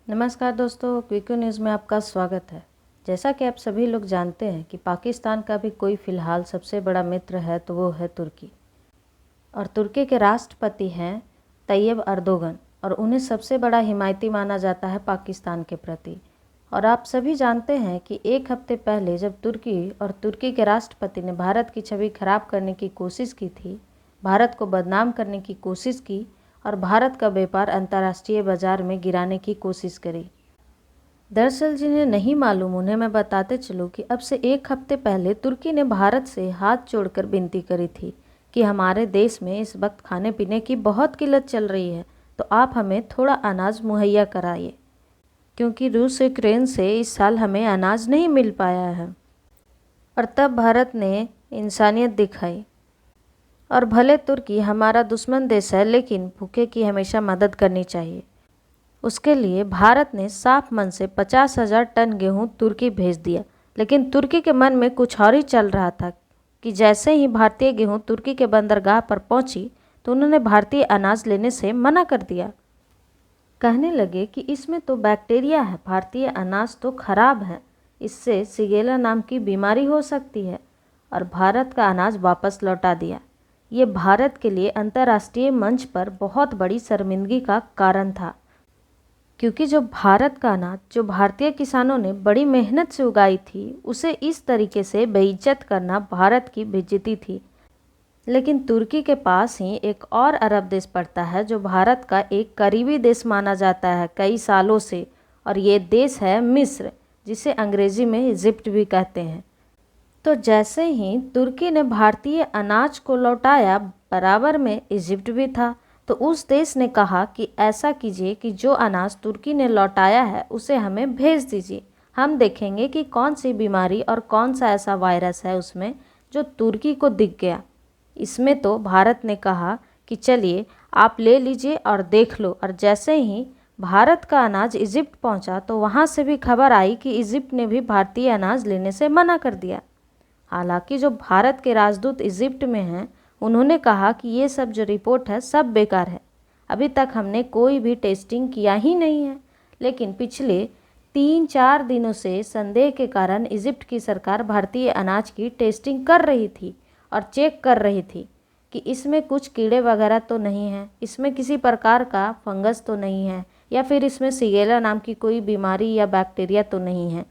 नमस्कार दोस्तों, quick news में आपका स्वागत है। जैसा कि आप सभी लोग जानते हैं कि पाकिस्तान का भी कोई फ़िलहाल सबसे बड़ा मित्र है तो वो है तुर्की। और तुर्की के राष्ट्रपति हैं तैयब अर्दोगन और उन्हें सबसे बड़ा हिमायती माना जाता है पाकिस्तान के प्रति। और आप सभी जानते हैं कि एक हफ्ते पहले जब तुर्की के राष्ट्रपति ने भारत की छवि खराब करने की कोशिश की थी, भारत को बदनाम करने की कोशिश की और भारत का व्यापार अंतर्राष्ट्रीय बाजार में गिराने की कोशिश करी। दरअसल जिन्हें नहीं मालूम उन्हें मैं बताते चलूँ कि अब से एक हफ्ते पहले तुर्की ने भारत से हाथ जोड़कर विनती करी थी कि हमारे देश में इस वक्त खाने पीने की बहुत किल्लत चल रही है, तो आप हमें थोड़ा अनाज मुहैया कराइए, क्योंकि रूस यूक्रेन से इस साल हमें अनाज नहीं मिल पाया है। और तब भारत ने इंसानियत दिखाई। और भले तुर्की हमारा दुश्मन देश है, लेकिन भूखे की हमेशा मदद करनी चाहिए। उसके लिए भारत ने साफ मन से 50,000 टन गेहूं तुर्की भेज दिया। लेकिन तुर्की के मन में कुछ और ही चल रहा था कि जैसे ही भारतीय गेहूं तुर्की के बंदरगाह पर पहुंची तो उन्होंने भारतीय अनाज लेने से मना कर दिया। कहने लगे कि इसमें तो बैक्टीरिया है, भारतीय अनाज तो खराब है, इससे सिगेला नाम की बीमारी हो सकती है, और भारत का अनाज वापस लौटा दिया। ये भारत के लिए अंतर्राष्ट्रीय मंच पर बहुत बड़ी शर्मिंदगी का कारण था, क्योंकि जो भारत का अनाज जो भारतीय किसानों ने बड़ी मेहनत से उगाई थी, उसे इस तरीके से बेइज्जत करना भारत की बेइज्जती थी। लेकिन तुर्की के पास ही एक और अरब देश पड़ता है जो भारत का एक करीबी देश माना जाता है कई सालों से, और ये देश है मिस्र, जिसे अंग्रेजी में इजिप्ट भी कहते हैं। तो जैसे ही तुर्की ने भारतीय अनाज को लौटाया, बराबर में इजिप्ट भी था, तो उस देश ने कहा कि ऐसा कीजिए कि जो अनाज तुर्की ने लौटाया है उसे हमें भेज दीजिए, हम देखेंगे कि कौन सी बीमारी और कौन सा ऐसा वायरस है उसमें जो तुर्की को दिख गया। इसमें तो भारत ने कहा कि चलिए आप ले लीजिए और देख लो। और जैसे ही भारत का अनाज इजिप्ट पहुंचा तो वहां से भी खबर आई कि इजिप्ट ने भी भारतीय अनाज लेने से मना कर दिया। हालांकि जो भारत के राजदूत इजिप्ट में हैं, उन्होंने कहा कि ये सब जो रिपोर्ट है सब बेकार है, अभी तक हमने कोई भी टेस्टिंग किया ही नहीं है। लेकिन पिछले 3-4 दिनों से संदेह के कारण इजिप्ट की सरकार भारतीय अनाज की टेस्टिंग कर रही थी और चेक कर रही थी कि इसमें कुछ कीड़े वगैरह तो नहीं हैं, इसमें किसी प्रकार का फंगस तो नहीं है, या फिर इसमें सिगेला नाम की कोई बीमारी या बैक्टीरिया तो नहीं है।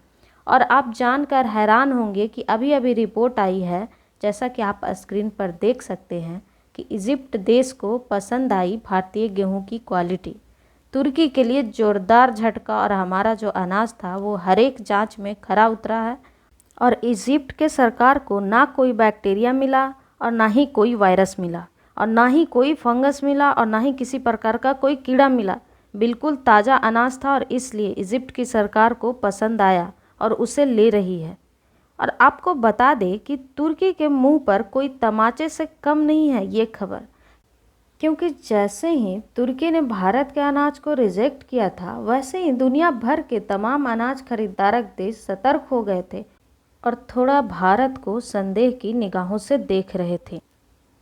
और आप जानकर हैरान होंगे कि अभी अभी रिपोर्ट आई है, जैसा कि आप स्क्रीन पर देख सकते हैं, कि इजिप्ट देश को पसंद आई भारतीय गेहूं की क्वालिटी। तुर्की के लिए जोरदार झटका, और हमारा जो अनाज था वो हर एक जांच में खरा उतरा है। और इजिप्ट के सरकार को ना कोई बैक्टीरिया मिला और ना ही कोई वायरस मिला और ना ही कोई फंगस मिला और ना ही किसी प्रकार का कोई कीड़ा मिला। बिल्कुल ताज़ा अनाज था और इसलिए इजिप्ट की सरकार को पसंद आया और उसे ले रही है। और आपको बता दें कि तुर्की के मुंह पर कोई तमाचे से कम नहीं है ये खबर, क्योंकि जैसे ही तुर्की ने भारत के अनाज को रिजेक्ट किया था, वैसे ही दुनिया भर के तमाम अनाज खरीदारक देश सतर्क हो गए थे और थोड़ा भारत को संदेह की निगाहों से देख रहे थे।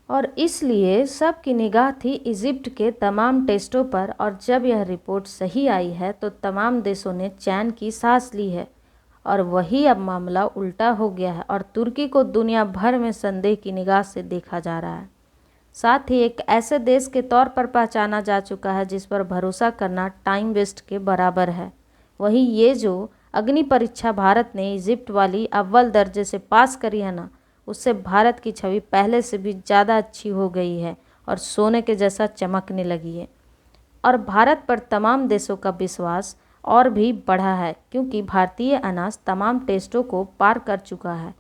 और इसलिए सबकी निगाह थी इजिप्ट के तमाम टेस्टों पर। और जब यह रिपोर्ट सही आई है तो तमाम देशों ने चैन की सांस ली है। और वही अब मामला उल्टा हो गया है और तुर्की को दुनिया भर में संदेह की निगाह से देखा जा रहा है। साथ ही एक ऐसे देश के तौर पर पहचाना जा चुका है जिस पर भरोसा करना टाइम वेस्ट के बराबर है। वही ये जो अग्नि परीक्षा भारत ने इजिप्ट वाली अव्वल दर्जे से पास करी है ना, उससे भारत की छवि पहले से भी ज़्यादा अच्छी हो गई है और सोने के जैसा चमकने लगी है। और भारत पर तमाम देशों का विश्वास और भी बढ़ा है, क्योंकि भारतीय अनाज तमाम टेस्टों को पार कर चुका है।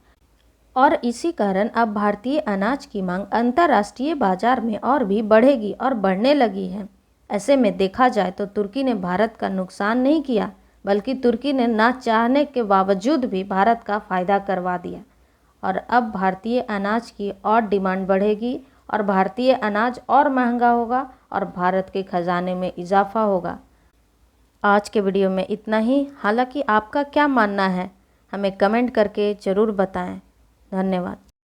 और इसी कारण अब भारतीय अनाज की मांग अंतर्राष्ट्रीय बाजार में और भी बढ़ेगी और बढ़ने लगी है। ऐसे में देखा जाए तो तुर्की ने भारत का नुकसान नहीं किया, बल्कि तुर्की ने ना चाहने के बावजूद भी भारत का फ़ायदा करवा दिया। और अब भारतीय अनाज की और डिमांड बढ़ेगी और भारतीय अनाज और महंगा होगा और भारत के खजाने में इजाफा होगा। आज के वीडियो में इतना ही। हालांकि आपका क्या मानना है हमें कमेंट करके ज़रूर बताएं। धन्यवाद।